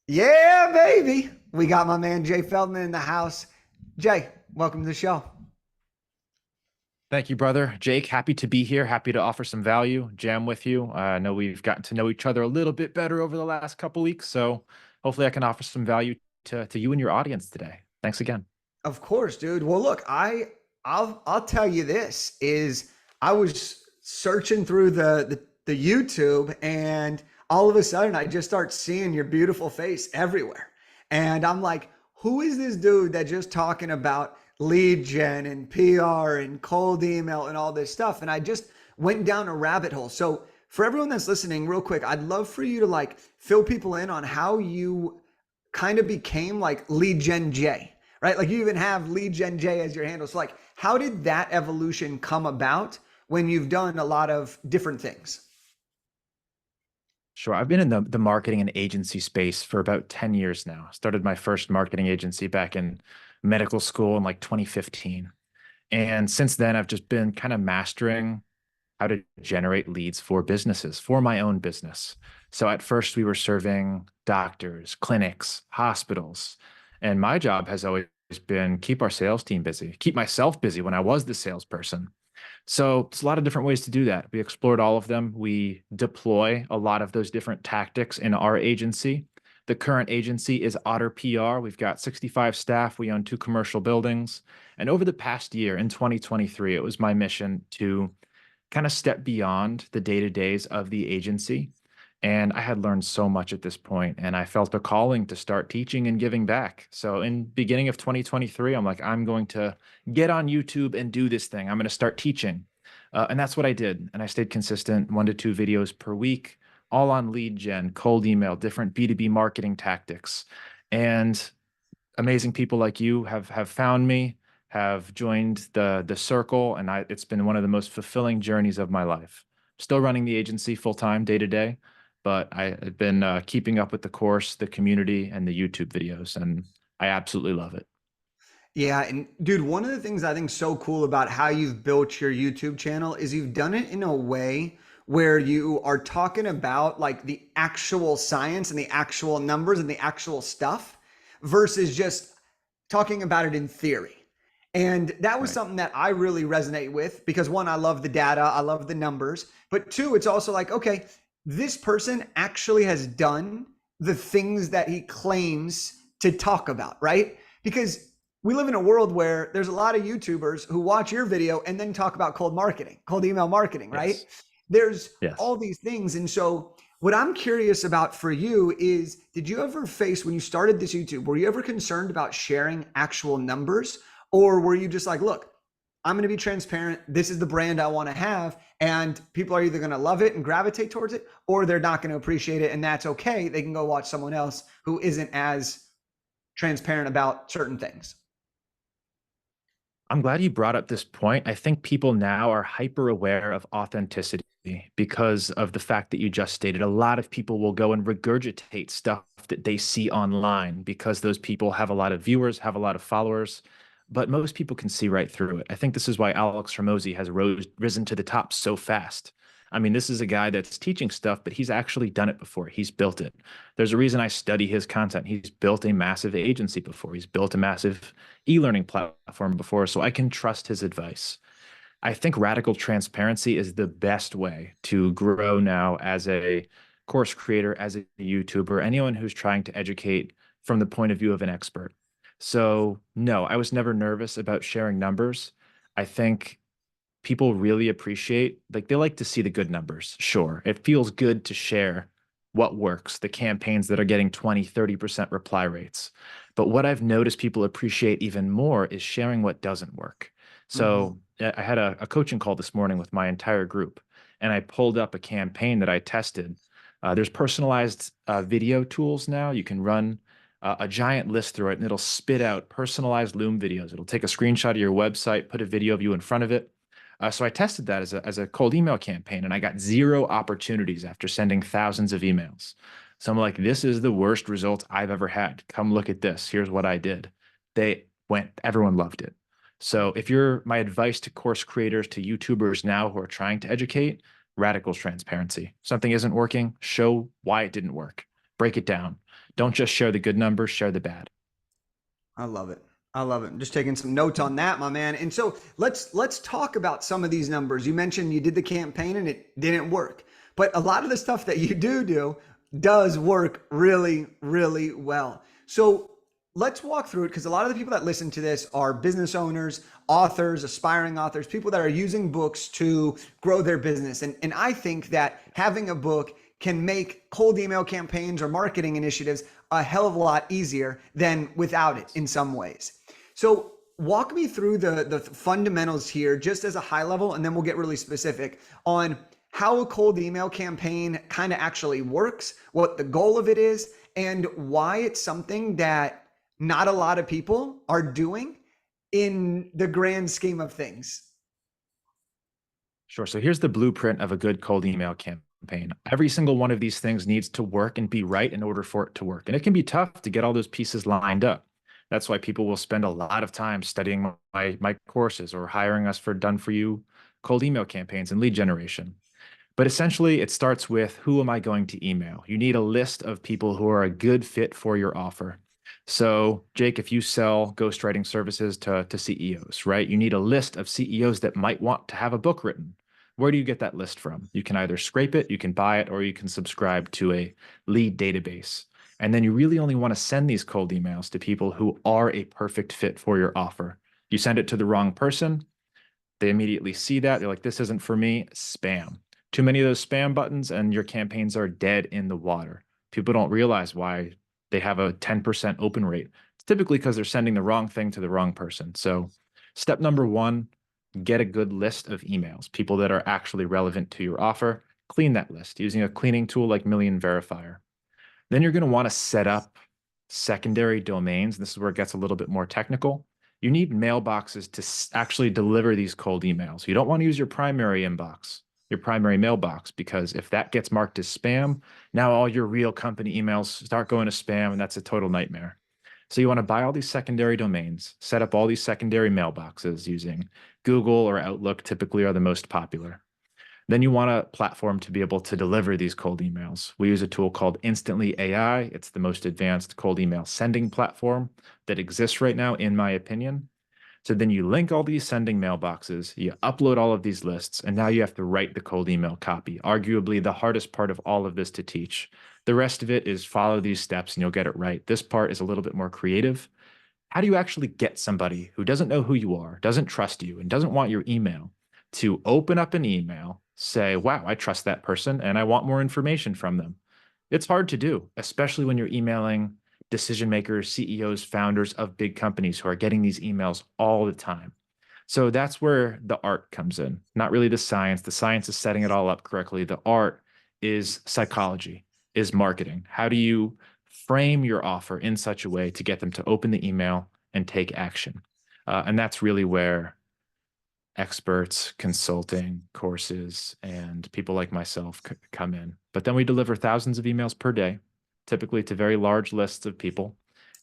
Yeah, baby. We got my man Jay Feldman in the house. Jay, welcome to the show. Thank you, brother. Jake, happy to be here. Happy to offer some value, jam with you. I know we've gotten to know each other a little bit better over the last couple weeks, so hopefully I can offer some value to you and your audience today. Thanks again. Of course, dude. Well, look, I'll tell you this is I was searching through the YouTube and all of a sudden I just start seeing your beautiful face everywhere. And I'm like, who is this dude that just talking about lead gen and PR and cold email and all this stuff? And I just went down a rabbit hole. So for everyone that's listening, real quick, I'd love for you to like fill people in on how you kind of became like lead gen J, right? Like you even have lead gen J as your handle. So like, how did that evolution come about when you've done a lot of different things? Sure. I've been in the marketing and agency space for about 10 years now. Started my first marketing agency back in medical school in like 2015. And since then, I've just been kind of mastering how to generate leads for businesses, for my own business. So at first, we were serving doctors, clinics, hospitals. And my job has always been keep our sales team busy, keep myself busy when I was the salesperson. So it's a lot of different ways to do that. We explored all of them. We deploy a lot of those different tactics in our agency. The current agency is Otter PR. We've got 65 staff. We own two commercial buildings. And over the past year in 2023, it was my mission to kind of step beyond the day-to-days of the agency. And I had learned so much at this point, and I felt a calling to start teaching and giving back. So in beginning of 2023, I'm like, I'm going to get on YouTube and do this thing. I'm going to start teaching. And that's what I did. And I stayed consistent, 1 to 2 videos per week, all on lead gen, cold email, different B2B marketing tactics. And amazing people like you have found me, have joined the circle, and it's been one of the most fulfilling journeys of my life. Still running the agency full time, day to day, but I've been keeping up with the course, the community, and the YouTube videos, and I absolutely love it. Yeah, and dude, one of the things I think so cool about how you've built your YouTube channel is you've done it in a way where you are talking about like the actual science and the actual numbers and the actual stuff versus just talking about it in theory. And that was Right. something that I really resonate with because one, I love the data, I love the numbers, but two, it's also like, okay, this person actually has done the things that he claims to talk about, right? Because we live in a world where there's a lot of YouTubers who watch your video and then talk about cold marketing, cold email marketing, right? Yes. There's Yes. all these things. And so, what I'm curious about for you is did you ever face, when you started this YouTube, were you ever concerned about sharing actual numbers? Or were you just like, look, I'm going to be transparent. This is the brand I want to have. And people are either going to love it and gravitate towards it, or they're not going to appreciate it. And that's okay. They can go watch someone else who isn't as transparent about certain things. I'm glad you brought up this point. I think people now are hyper aware of authenticity because of the fact that you just stated. A lot of people will go and regurgitate stuff that they see online because those people have a lot of viewers, have a lot of followers, but most people can see right through it. I think this is why Alex Hormozy has risen to the top so fast. I mean, this is a guy that's teaching stuff, but he's actually done it before. He's built it. There's a reason I study his content. He's built a massive agency before. He's built a massive e-learning platform before, so I can trust his advice. I think radical transparency is the best way to grow now as a course creator, as a YouTuber, anyone who's trying to educate from the point of view of an expert. So, no, I was never nervous about sharing numbers. I think people really appreciate, like, they like to see the good numbers. Sure, it feels good to share what works, the campaigns that are getting 20, 30% reply rates. But what I've noticed people appreciate even more is sharing what doesn't work. Mm-hmm. So I had a coaching call this morning with my entire group, and I pulled up a campaign that I tested. There's personalized video tools now. You can run a giant list through it, and it'll spit out personalized Loom videos. It'll take a screenshot of your website, put a video of you in front of it. So I tested that as a cold email campaign, and I got 0 opportunities after sending thousands of emails. So I'm like, this is the worst result I've ever had. Come look at this. Here's what I did. Everyone loved it. So if you're my advice to course creators, to YouTubers now who are trying to educate, radical transparency. Something isn't working, show why it didn't work. Break it down. Don't just share the good numbers, share the bad. I love it. I love it. I'm just taking some notes on that, my man. And so let's talk about some of these numbers. You mentioned you did the campaign and it didn't work, but a lot of the stuff that you do does work really, really well. So let's walk through it, because a lot of the people that listen to this are business owners, authors, aspiring authors, people that are using books to grow their business. And I think that having a book can make cold email campaigns or marketing initiatives a hell of a lot easier than without it in some ways. So walk me through the fundamentals here, just as a high level, and then we'll get really specific on how a cold email campaign kind of actually works, what the goal of it is, and why it's something that not a lot of people are doing in the grand scheme of things. Sure. So here's the blueprint of a good cold email campaign. Every single one of these things needs to work and be right in order for it to work. And it can be tough to get all those pieces lined up. That's why people will spend a lot of time studying my courses or hiring us for done for you cold email campaigns and lead generation. But essentially, it starts with, who am I going to email? You need a list of people who are a good fit for your offer. So, Jake, if you sell ghostwriting services to CEOs, right, you need a list of CEOs that might want to have a book written. Where do you get that list from? You can either scrape it, you can buy it, or you can subscribe to a lead database. And then you really only want to send these cold emails to people who are a perfect fit for your offer. You send it to the wrong person, they immediately see that. They're like, this isn't for me. Spam. Too many of those spam buttons, and your campaigns are dead in the water. People don't realize why they have a 10% open rate. It's typically because they're sending the wrong thing to the wrong person. So, step number one, get a good list of emails, people that are actually relevant to your offer. Clean that list using a cleaning tool like Million Verifier. Then you're going to want to set up secondary domains. This is where it gets a little bit more technical. You need mailboxes to actually deliver these cold emails. You don't want to use your primary inbox, your primary mailbox, because if that gets marked as spam, now all your real company emails start going to spam, and that's a total nightmare. So you want to buy all these secondary domains, set up all these secondary mailboxes using Google or Outlook, typically are the most popular. Then you want a platform to be able to deliver these cold emails. We use a tool called Instantly AI. It's the most advanced cold email sending platform that exists right now, in my opinion. So then you link all these sending mailboxes, you upload all of these lists, and now you have to write the cold email copy, arguably the hardest part of all of this to teach. The rest of it is follow these steps and you'll get it right. This part is a little bit more creative. How do you actually get somebody who doesn't know who you are, doesn't trust you, and doesn't want your email to open up an email, say, wow, I trust that person and I want more information from them? It's hard to do, especially when you're emailing decision makers, CEOs, founders of big companies who are getting these emails all the time. So that's where the art comes in, not really the science. The science is setting it all up correctly. The art is psychology, is marketing. How do you frame your offer in such a way to get them to open the email and take action? And that's really where experts, consulting, courses, and people like myself come in. But then we deliver thousands of emails per day, typically to very large lists of people.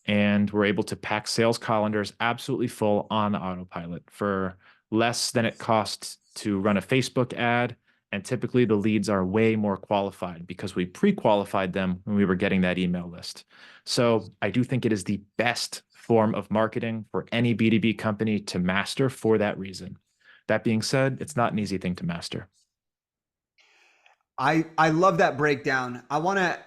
And we're able to pack sales calendars absolutely full on autopilot for less than it costs to run a Facebook ad. And typically the leads are way more qualified because we pre-qualified them when we were getting that email list. So I do think it is the best form of marketing for any B2B company to master for that reason. That being said, it's not an easy thing to master. I love that breakdown. I want to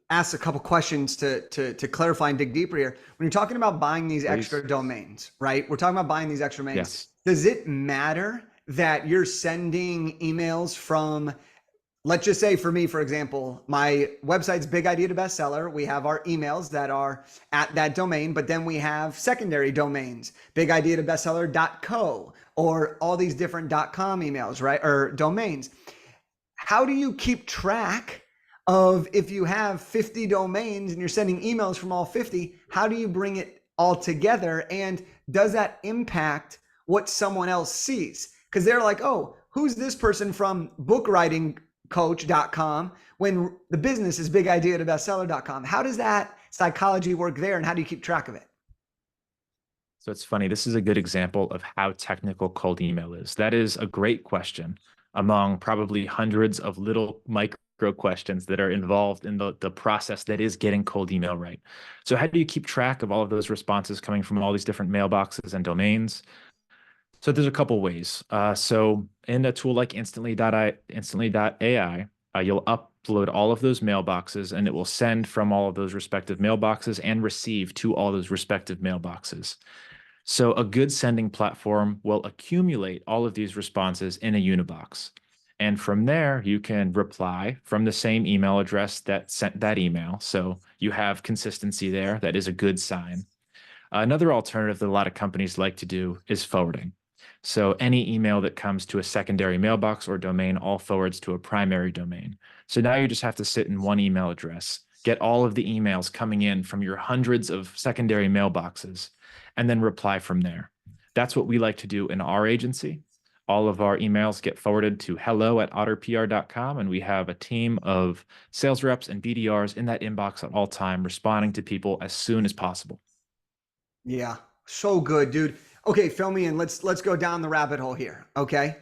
ask a couple questions to clarify and dig deeper here. When you're talking about buying these extra Please. domains, right? We're talking about buying these extra domains. Yes. Does it matter that you're sending emails from, let's just say for me, for example, my website's Big Idea to Bestseller. We have our emails that are at that domain, but then we have secondary domains, Big Idea to Bestseller.co, or all these different .com emails, right? Or domains. How do you keep track of, if you have 50 domains and you're sending emails from all 50, how do you bring it all together? And does that impact what someone else sees? Because they're like, oh, who's this person from bookwritingcoach.com when the business is Big Idea to Bestseller.com? How does that psychology work there, and how do you keep track of it? So it's funny. This is a good example of how technical cold email is. That is a great question among probably hundreds of little micro micro questions that are involved in the process that is getting cold email right. So how do you keep track of all of those responses coming from all these different mailboxes and domains? So there's a couple ways. So in a tool like instantly.ai, you'll upload all of those mailboxes and it will send from all of those respective mailboxes and receive to all those respective mailboxes. So a good sending platform will accumulate all of these responses in a Unibox. And from there, you can reply from the same email address that sent that email. So you have consistency there. That is a good sign. Another alternative that a lot of companies like to do is forwarding. So any email that comes to a secondary mailbox or domain all forwards to a primary domain. So now you just have to sit in one email address, get all of the emails coming in from your hundreds of secondary mailboxes, and then reply from there. That's what we like to do in our agency. All of our emails get forwarded to hello@otterpr.com, and we have a team of sales reps and BDRs in that inbox at all time, responding to people as soon as possible. Yeah, so good, dude. Okay, fill me in. Let's go down the rabbit hole here. Okay,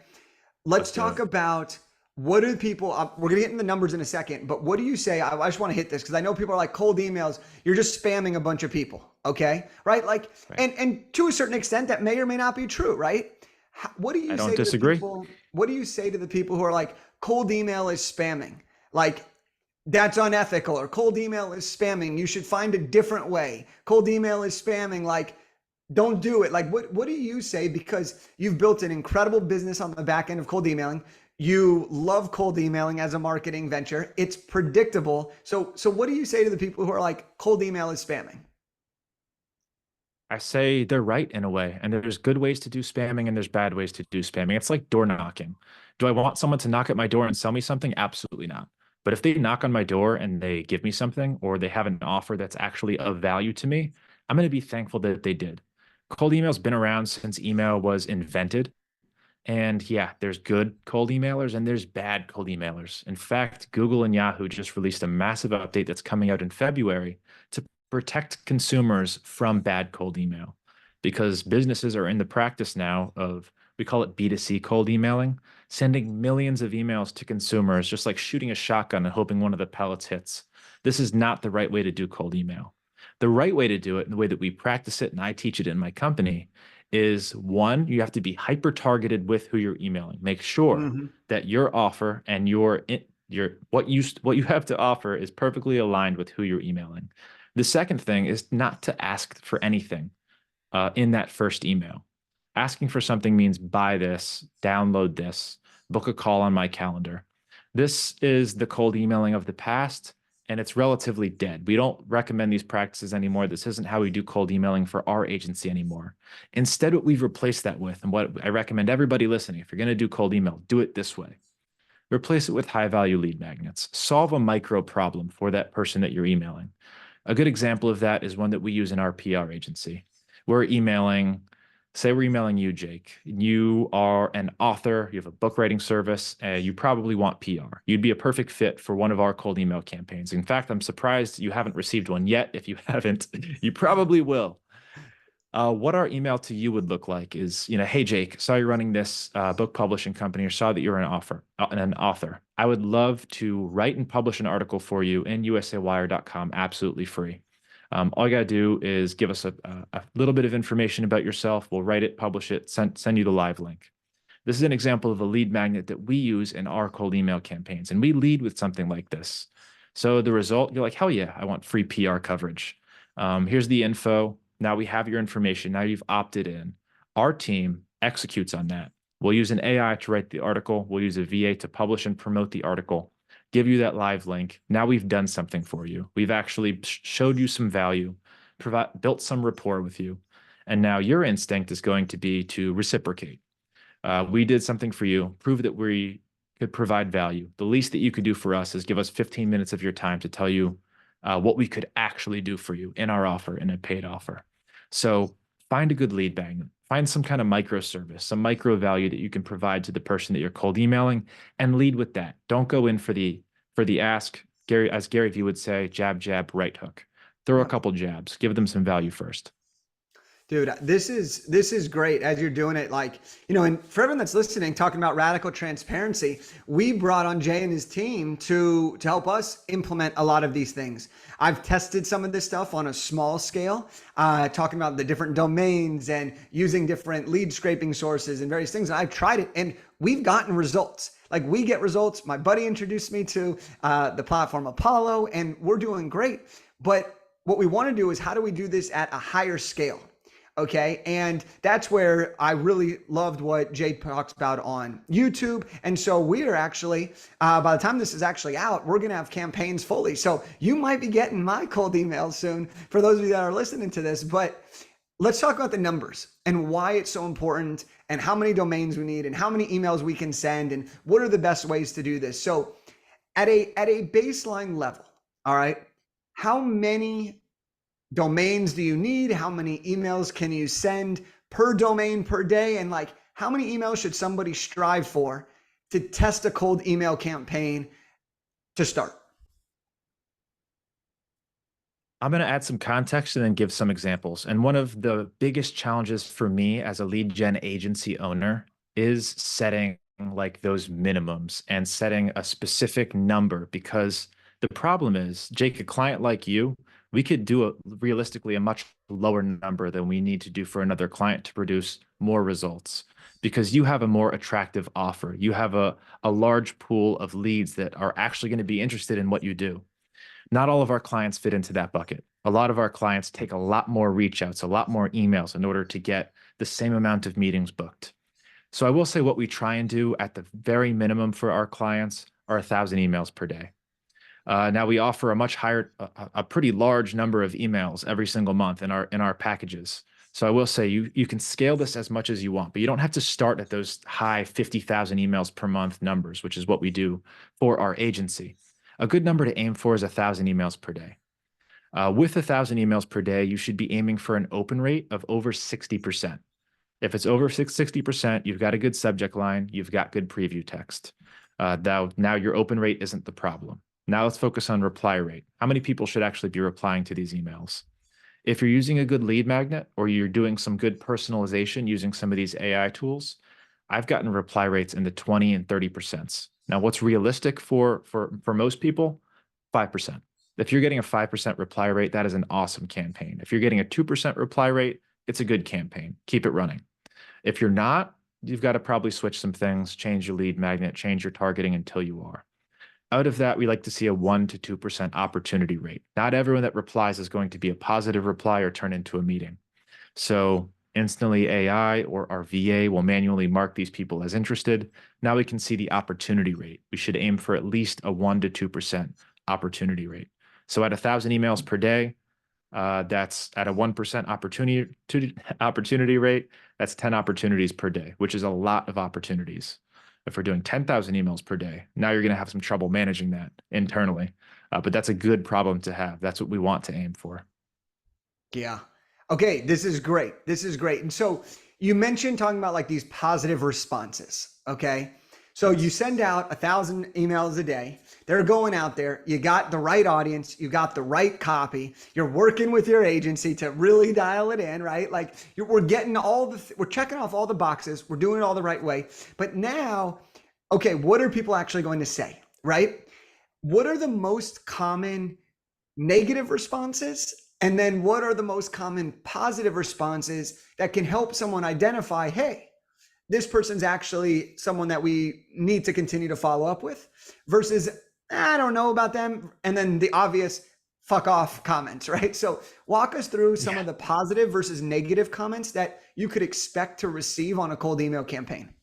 let's Let's do talk it. about what do people. We're gonna get into the numbers in a second, but what do you say? I just want to hit this because I know people are like cold emails. You're just spamming a bunch of people. Okay, right? Like, Right. and to a certain extent, that may or may not be true, right? What do I you don't say to the disagree. people? What do you say to the people who are like cold email is spamming? Like that's unethical, or cold email is spamming. You should find a different way. Cold email is spamming. Like, don't do it. Like, what do you say? Because you've built an incredible business on the back end of cold emailing. You love cold emailing as a marketing venture. It's predictable. So what do you say to the people who are like cold email is spamming? I say they're right in a way, and there's good ways to do spamming and there's bad ways to do spamming. It's like door knocking. Do I want someone to knock at my door and sell me something? Absolutely not. But if they knock on my door and they give me something or they have an offer that's actually of value to me, I'm going to be thankful that they did. Cold email's been around since email was invented. And yeah, there's good cold emailers and there's bad cold emailers. In fact, Google and Yahoo just released a massive update that's coming out in February to protect consumers from bad cold email because businesses are in the practice now of, we call it B2C cold emailing, sending millions of emails to consumers, just like shooting a shotgun and hoping one of the pellets hits. This is not the right way to do cold email. The right way to do it, and the way that we practice it, and I teach it in my company, is one, you have to be hyper targeted with who you're emailing. Make sure Mm-hmm. that your offer and your what you have to offer is perfectly aligned with who you're emailing. The second thing is not to ask for anything in that first email. Asking for something means buy this, download this, book a call on my calendar. This is the cold emailing of the past, and it's relatively dead. We don't recommend these practices anymore. This isn't how we do cold emailing for our agency anymore. Instead, what we've replaced that with, and what I recommend everybody listening, if you're going to do cold email, do it this way. Replace it with high value lead magnets. Solve a micro problem for that person that you're emailing. A good example of that is one that we use in our PR agency. We're emailing, say we're emailing you, Jake. You are an author, you have a book writing service, you probably want PR. You'd be a perfect fit for one of our cold email campaigns. In fact, I'm surprised you haven't received one yet. If you haven't, you probably will. What our email to you would look like is, hey Jake, saw you running this book publishing company, or saw that you're an author. I would love to write and publish an article for you in usawire.com, absolutely free. All you got to do is give us a little bit of information about yourself. We'll write it, publish it, send you the live link. This is an example of a lead magnet that we use in our cold email campaigns, and we lead with something like this. So the result, you're like, hell yeah, I want free PR coverage. Here's the info. Now we have your information. Now you've opted in. Our team executes on that. We'll use an AI to write the article. We'll use a VA to publish and promote the article, give you that live link. Now we've done something for you. We've actually showed you some value, built some rapport with you. And now your instinct is going to be to reciprocate. We did something for you, prove that we could provide value. The least that you could do for us is give us 15 minutes of your time to tell you what we could actually do for you in our offer, in a paid offer. So find a good lead magnet, find some kind of microservice, some micro value that you can provide to the person that you're cold emailing, and lead with that. Don't go in for the ask. Gary, as Gary Vee would say, jab, jab, right hook. Throw a Yep. couple jabs, give them some value first. Dude, this is great as you're doing it. Like, and for everyone that's listening, talking about radical transparency, we brought on Jay and his team to help us implement a lot of these things. I've tested some of this stuff on a small scale, talking about the different domains and using different lead scraping sources and various things. And I've tried it, and we've gotten results. Like, we get results. My buddy introduced me to the platform Apollo, and we're doing great. But what we want to do is, how do we do this at a higher scale? Okay. And that's where I really loved what Jay talks about on YouTube. And so we are actually, by the time this is actually out, we're going to have campaigns fully. So you might be getting my cold emails soon for those of you that are listening to this. But let's talk about the numbers and why it's so important and how many domains we need and how many emails we can send and what are the best ways to do this. So at a baseline level, all right, how many domains do you need? How many emails can you send per domain per day? And like, how many emails should somebody strive for to test a cold email campaign to start? I'm going to add some context and then give some examples. And one of the biggest challenges for me as a lead gen agency owner is setting like those minimums and setting a specific number, because the problem is, Jake, a client like you, we could do realistically a much lower number than we need to do for another client to produce more results, because you have a more attractive offer. You have a large pool of leads that are actually going to be interested in what you do. Not all of our clients fit into that bucket. A lot of our clients take a lot more reach outs, a lot more emails in order to get the same amount of meetings booked. So I will say what we try and do at the very minimum for our clients are 1,000 emails per day. Now we offer a much higher, a pretty large number of emails every single month in our packages. So I will say you can scale this as much as you want, but you don't have to start at those high 50,000 emails per month numbers, which is what we do for our agency. A good number to aim for is 1,000 emails per day. With 1,000 emails per day, you should be aiming for an open rate of over 60%. If it's over 60%, you've got a good subject line, you've got good preview text. Now your open rate isn't the problem. Now let's focus on reply rate. How many people should actually be replying to these emails? If you're using a good lead magnet or you're doing some good personalization using some of these AI tools, I've gotten reply rates in the 20 and 30%. Now, what's realistic for most people? 5%. If you're getting a 5% reply rate, that is an awesome campaign. If you're getting a 2% reply rate, it's a good campaign. Keep it running. If you're not, you've got to probably switch some things, change your lead magnet, change your targeting until you are. Out of that, we like to see a 1 to 2% opportunity rate. Not everyone that replies is going to be a positive reply or turn into a meeting. So instantly AI or our VA will manually mark these people as interested. Now we can see the opportunity rate. We should aim for at least a 1 to 2% opportunity rate. So at 1,000 emails per day, that's at a 1% opportunity rate. That's 10 opportunities per day, which is a lot of opportunities. If we're doing 10,000 emails per day, now you're going to have some trouble managing that internally. But that's a good problem to have. That's what we want to aim for. Yeah. Okay. This is great. This is great. And so you mentioned talking about like these positive responses. Okay. So you send out 1,000 emails a day. They're going out there. You got the right audience. You got the right copy. You're working with your agency to really dial it in, right? Like we're getting we're checking off all the boxes. We're doing it all the right way. But now, okay, what are people actually going to say, right? What are the most common negative responses? And then what are the most common positive responses that can help someone identify, hey, this person's actually someone that we need to continue to follow up with, versus I don't know about them. And then the obvious fuck off comments, right? So walk us through some of the positive versus negative comments that you could expect to receive on a cold email campaign.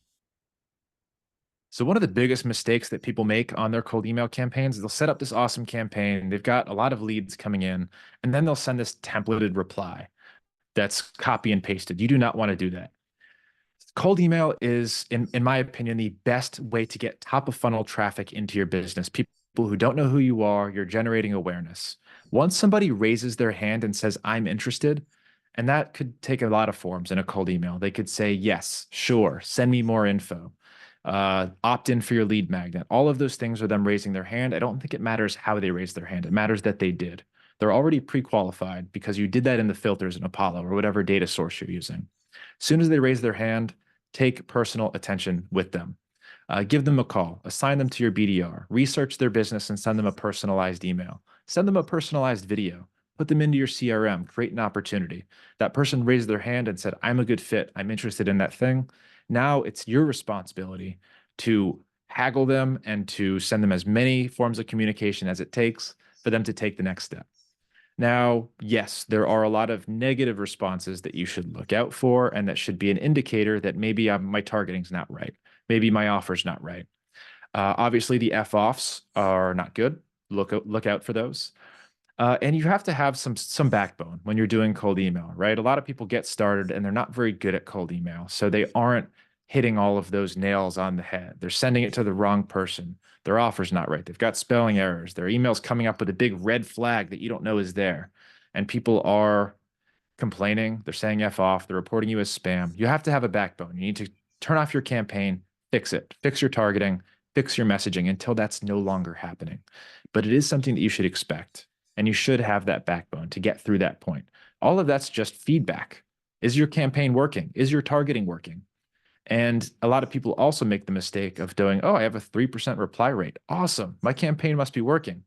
So one of the biggest mistakes that people make on their cold email campaigns is they'll set up this awesome campaign. They've got a lot of leads coming in, and then they'll send this templated reply that's copy and pasted. You do not want to do that. Cold email is, in my opinion, the best way to get top of funnel traffic into your business. People who don't know who you are, you're generating awareness. Once somebody raises their hand and says, I'm interested, and that could take a lot of forms in a cold email. They could say, yes, sure, send me more info, opt in for your lead magnet. All of those things are them raising their hand. I don't think it matters how they raise their hand. It matters that they did. They're already pre-qualified because you did that in the filters in Apollo or whatever data source you're using. As soon as they raise their hand, take personal attention with them. Give them a call, assign them to your BDR, research their business and send them a personalized email. Send them a personalized video, put them into your CRM, create an opportunity. That person raised their hand and said, I'm a good fit, I'm interested in that thing. Now it's your responsibility to haggle them and to send them as many forms of communication as it takes for them to take the next step. Now, yes, there are a lot of negative responses that you should look out for, and that should be an indicator that maybe my targeting's not right. Maybe my offer's not right. Obviously, the F-offs are not good. Look out for those. And you have to have some backbone when you're doing cold email, right? A lot of people get started and they're not very good at cold email. So they aren't hitting all of those nails on the head. They're sending it to the wrong person. Their offer's not right. They've got spelling errors. Their email's coming up with a big red flag that you don't know is there. And people are complaining. They're saying F off. They're reporting you as spam. You have to have a backbone. You need to turn off your campaign, fix it, fix your targeting, fix your messaging until that's no longer happening. But it is something that you should expect. And you should have that backbone to get through that point. All of that's just feedback. Is your campaign working? Is your targeting working? And a lot of people also make the mistake of doing, oh, I have a 3% reply rate. Awesome. My campaign must be working.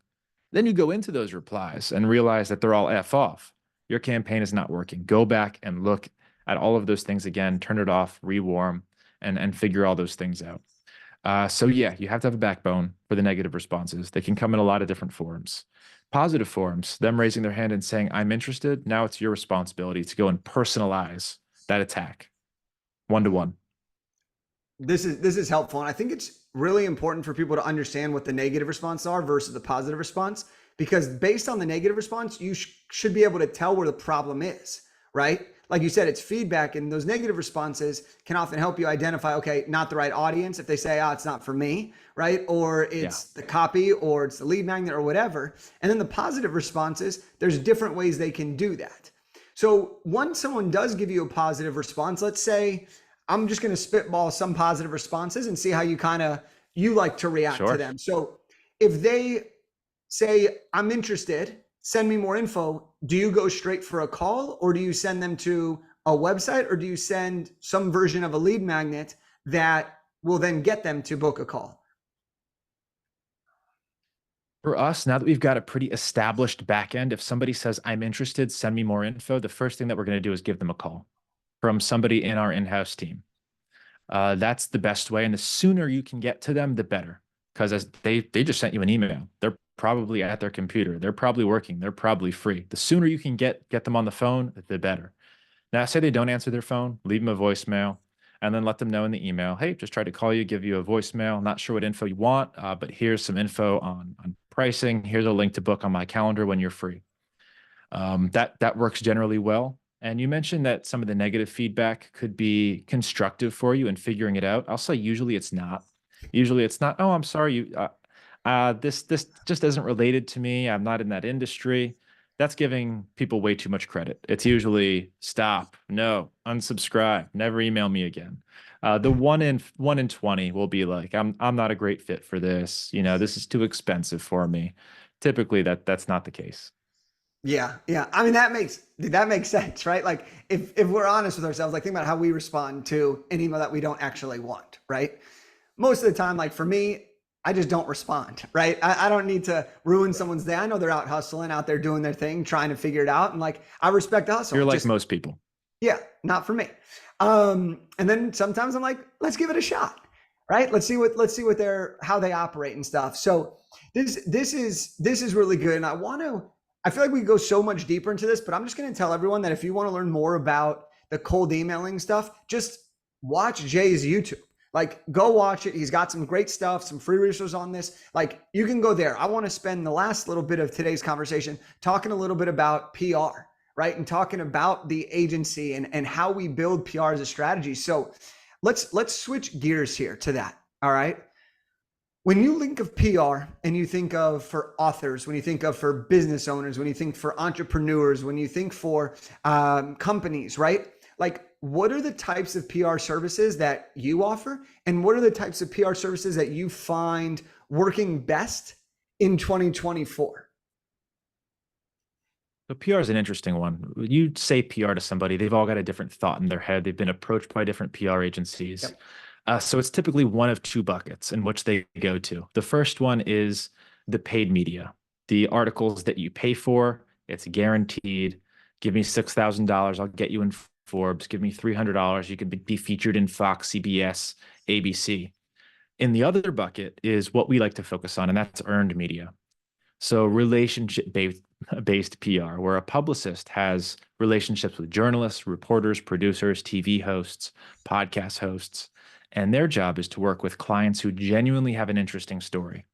Then you go into those replies and realize that they're all F off. Your campaign is not working. Go back and look at all of those things again, turn it off, rewarm, and figure all those things out. So yeah, you have to have a backbone for the negative responses. They can come in a lot of different forms. Positive forms, them raising their hand and saying, I'm interested. Now it's your responsibility to go and personalize that attack one-to-one. This is helpful. And I think it's really important for people to understand what the negative response are versus the positive response, because based on the negative response, you should be able to tell where the problem is, right? Like you said, it's feedback, and those negative responses can often help you identify, okay, not the right audience. If they say, it's not for me, right? Or it's the copy, or it's the lead magnet, or whatever. And then the positive responses, there's different ways they can do that. So once someone does give you a positive response, let's say, I'm just going to spitball some positive responses and see how you like to react to them. So if they say, I'm interested, send me more info, do you go straight for a call, or do you send them to a website, or do you send some version of a lead magnet that will then get them to book a call? For us, now that we've got a pretty established back end, if somebody says, I'm interested, send me more info, the first thing that we're going to do is give them a call from somebody in our in-house team. That's the best way. And the sooner you can get to them, the better. Because as they just sent you an email. They're probably at their computer. They're probably working. They're probably free. The sooner you can get them on the phone, the better. Now, say they don't answer their phone, leave them a voicemail, and then let them know in the email, hey, just tried to call you, give you a voicemail. Not sure what info you want, but here's some info on pricing. Here's a link to book on my calendar when you're free. That works generally well. And you mentioned that some of the negative feedback could be constructive for you in figuring it out. I'll say usually it's not. Usually it's not, oh, I'm sorry, this just isn't related to me. I'm not in that industry. That's giving people way too much credit. It's usually stop, no, unsubscribe, never email me again. The 1 in 20 will be like, I'm not a great fit for this. This is too expensive for me. Typically that's not the case. Yeah. I mean, that makes sense, right? Like if we're honest with ourselves, like think about how we respond to an email that we don't actually want, right? Most of the time, like for me, I just don't respond, right? I don't need to ruin someone's day. I know they're out hustling, out there doing their thing, trying to figure it out. And like, I respect the hustle. You're like most people. Yeah, not for me. And then sometimes I'm like, let's give it a shot, right? Let's see what how they operate and stuff. So this is really good. And I feel like we go so much deeper into this, but I'm just going to tell everyone that if you want to learn more about the cold emailing stuff, just watch Jay's YouTube. Like, go watch it. He's got some great stuff, some free resources on this. Like, you can go there. I want to spend the last little bit of today's conversation talking a little bit about PR, right? And talking about the agency and how we build PR as a strategy. So let's switch gears here to that. All right. When you think of PR and you think of for authors, when you think of for business owners, when you think for entrepreneurs, when you think for companies, right? Like, what are the types of PR services that you offer? And what are the types of PR services that you find working best in 2024? So PR is an interesting one. You say PR to somebody, they've all got a different thought in their head. They've been approached by different PR agencies. Yep. So it's typically one of two buckets in which they go to. The first one is the paid media, the articles that you pay for. It's guaranteed. Give me $6,000, I'll get you in Forbes. Give me $300, you can be featured in Fox, CBS, ABC. In the other bucket is what we like to focus on, and that's earned media. So relationship based PR, where a publicist has relationships with journalists, reporters, producers, TV hosts, podcast hosts, and their job is to work with clients who genuinely have an interesting story,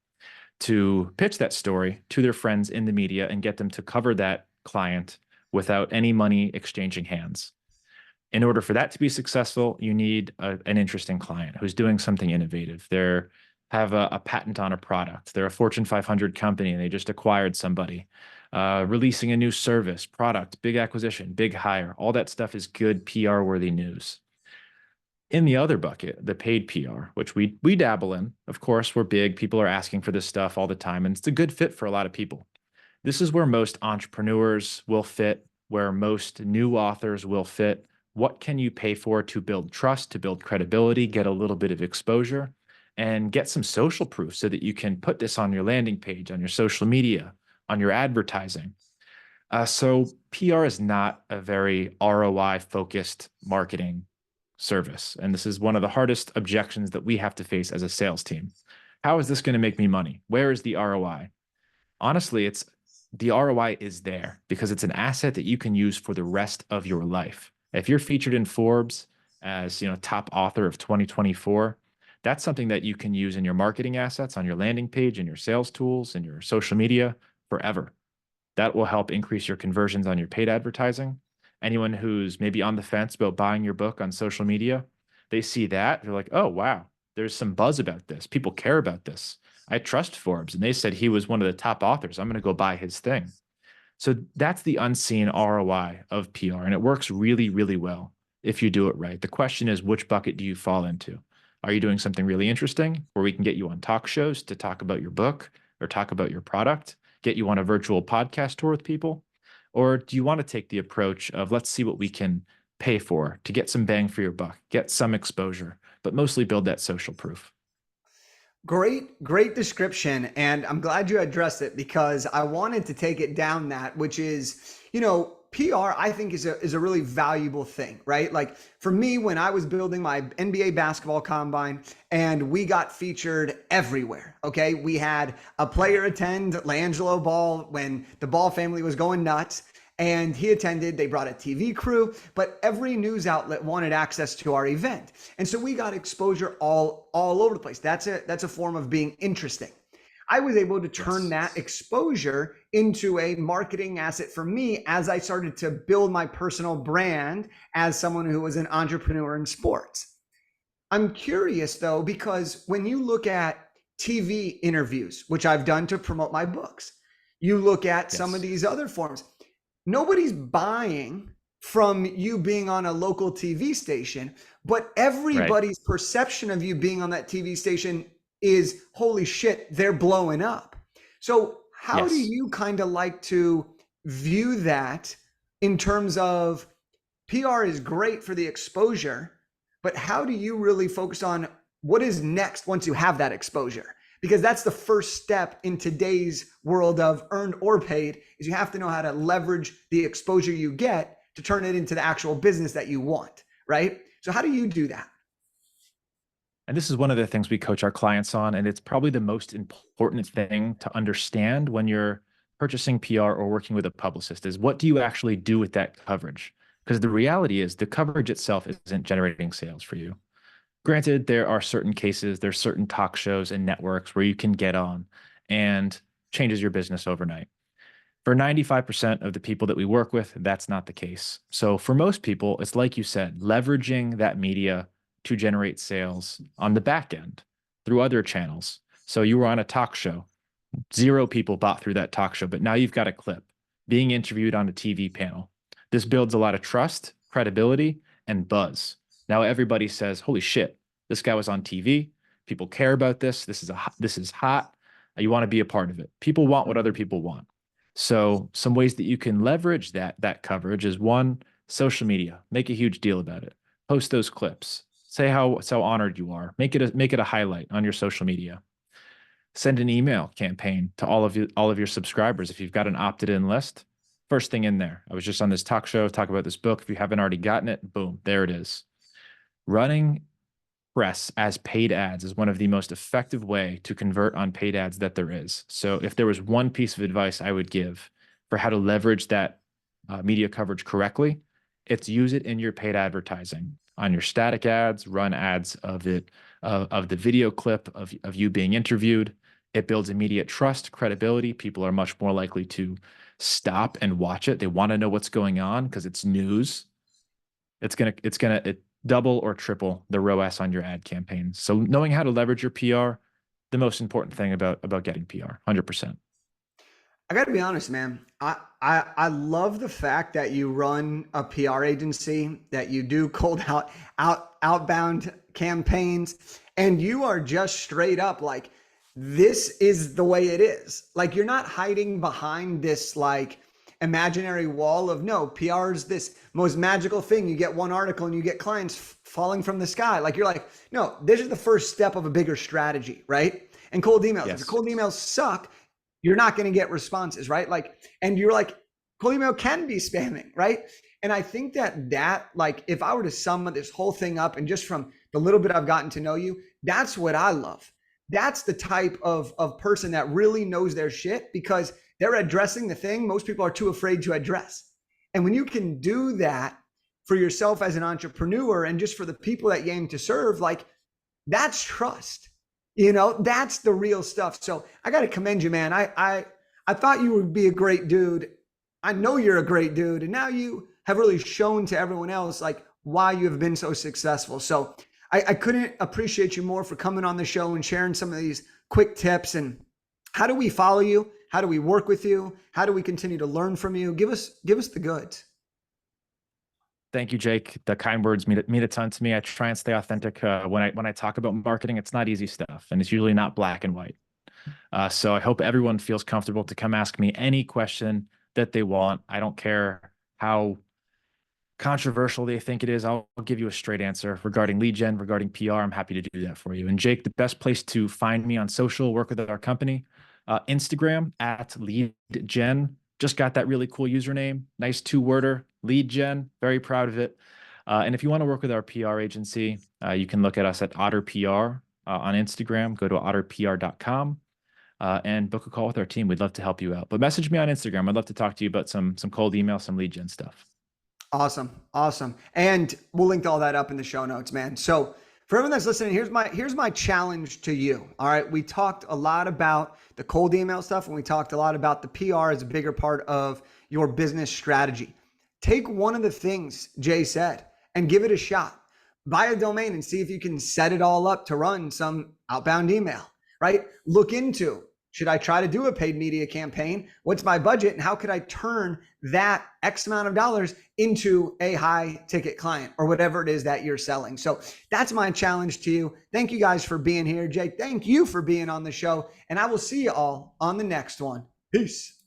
to pitch that story to their friends in the media and get them to cover that client without any money exchanging hands. In order for that to be successful, you need an interesting client who's doing something innovative. They're have a patent on a product. They're a Fortune 500 company and they just acquired somebody, releasing a new service, product, big acquisition, big hire. All that stuff is good PR worthy news. In the other bucket, the paid PR, which we dabble in, of course, we're big. People are asking for this stuff all the time, and it's a good fit for a lot of people. This is where most entrepreneurs will fit, where most new authors will fit. What can you pay for to build trust, to build credibility, get a little bit of exposure, and get some social proof so that you can put this on your landing page, on your social media, on your advertising? So PR is not a very ROI focused marketing service. And this is one of the hardest objections that we have to face as a sales team. How is this going to make me money? Where is the ROI? Honestly, it's the ROI is there because it's an asset that you can use for the rest of your life. If you're featured in Forbes as, top author of 2024, that's something that you can use in your marketing assets, on your landing page, in your sales tools, in your social media forever. That will help increase your conversions on your paid advertising. Anyone who's maybe on the fence about buying your book on social media, they see that, they're like, oh, wow, there's some buzz about this. People care about this. I trust Forbes, and they said he was one of the top authors. I'm going to go buy his thing. So that's the unseen ROI of PR, and it works really, really well if you do it right. The question is, which bucket do you fall into? Are you doing something really interesting where we can get you on talk shows to talk about your book or talk about your product, get you on a virtual podcast tour with people? Or do you want to take the approach of let's see what we can pay for to get some bang for your buck, get some exposure, but mostly build that social proof? Great description. And I'm glad you addressed it because I wanted to take it down that, which is, PR, I think is a really valuable thing, right? Like for me, when I was building my NBA basketball combine and we got featured everywhere, okay? We had a player attend LaAngelo Ball when the Ball family was going nuts. And he attended, they brought a TV crew, but every news outlet wanted access to our event. And so we got exposure all over the place. That's a form of being interesting. I was able to turn Yes. that exposure into a marketing asset for me as I started to build my personal brand as someone who was an entrepreneur in sports. I'm curious though, because when you look at TV interviews, which I've done to promote my books, you look at some of Yes. these other forms, nobody's buying from you being on a local TV station, but Right. everybody's perception of you being on that TV station is holy shit, they're blowing up. So, how do Yes. you kind of like to view that in terms of PR is great for the exposure, but how do you really focus on what is next once you have that exposure? Because that's the first step in today's world of earned or paid is you have to know how to leverage the exposure you get to turn it into the actual business that you want, right? So how do you do that? And this is one of the things we coach our clients on, and it's probably the most important thing to understand when you're purchasing PR or working with a publicist is what do you actually do with that coverage? Because the reality is the coverage itself isn't generating sales for you. Granted, there are certain cases, there's certain talk shows and networks where you can get on and changes your business overnight. For 95% of the people that we work with, that's not the case. So for most people, it's like you said, leveraging that media to generate sales on the back end through other channels. So you were on a talk show, zero people bought through that talk show, but now you've got a clip being interviewed on a TV panel. This builds a lot of trust, credibility, and buzz. Now everybody says, "Holy shit, this guy was on TV. People care about this. This is hot. You want to be a part of it." People want what other people want. So some ways that you can leverage that coverage is one, social media. Make a huge deal about it. Post those clips. Say how honored you are. Make it a highlight on your social media. Send an email campaign to all of your subscribers. If you've got an opted in list, first thing in there. I was just on this talk show, talk about this book. If you haven't already gotten it, boom, there it is. Running press as paid ads is one of the most effective way to convert on paid ads that there is. So if there was one piece of advice I would give for how to leverage that media coverage correctly, it's use it in your paid advertising on your static ads, run ads of it, of the video clip of you being interviewed. It builds immediate trust, credibility. People are much more likely to stop and watch it. They want to know what's going on because it's news. It double or triple the ROAS on your ad campaign. So knowing how to leverage your PR, the most important thing about getting PR, 100%. I got to be honest, man. I love the fact that you run a PR agency, that you do outbound campaigns, and you are just straight up like, this is the way it is. Like, you're not hiding behind this like imaginary wall of, no, PR is this most magical thing. You get one article and you get clients falling from the sky. Like, you're like, no, this is the first step of a bigger strategy, right? And cold emails. Yes. If cold emails suck, you're not going to get responses, right? Like, and you're like, cold email can be spamming, right? And I think that like, if I were to sum this whole thing up, and just from the little bit I've gotten to know you, that's what I love. That's the type of person that really knows their shit, because they're addressing the thing most people are too afraid to address. And when you can do that for yourself as an entrepreneur, and just for the people that you aim to serve, like, that's trust. That's the real stuff. So I got to commend you, man. I thought you would be a great dude. I know you're a great dude. And now you have really shown to everyone else like why you have been so successful. So I couldn't appreciate you more for coming on the show and sharing some of these quick tips. And how do we follow you? How do we work with you? How do we continue to learn from you? Give us the goods. Thank you, Jake. The kind words mean a ton to me. I try and stay authentic when I talk about marketing. It's not easy stuff, and it's usually not black and white. So I hope everyone feels comfortable to come ask me any question that they want. I don't care how controversial they think it is. I'll give you a straight answer regarding lead gen, regarding PR. I'm happy to do that for you. And Jake, the best place to find me on social, work with our company, Instagram at lead gen. Just got that really cool username. Nice two-worder, lead gen. Very proud of it. And if you want to work with our PR agency, you can look at us at Otter PR on Instagram. Go to otterpr.com and book a call with our team. We'd love to help you out. But message me on Instagram. I'd love to talk to you about some cold email, some lead gen stuff. Awesome. And we'll link all that up in the show notes, man. So for everyone that's listening, here's my challenge to you. All right. We talked a lot about the cold email stuff, and we talked a lot about the PR as a bigger part of your business strategy. Take one of the things Jay said and give it a shot. Buy a domain and see if you can set it all up to run some outbound email, right? Look into, should I try to do a paid media campaign? What's my budget? And how could I turn that X amount of dollars into a high ticket client, or whatever it is that you're selling? So that's my challenge to you. Thank you guys for being here. Jake, thank you for being on the show. And I will see you all on the next one. Peace.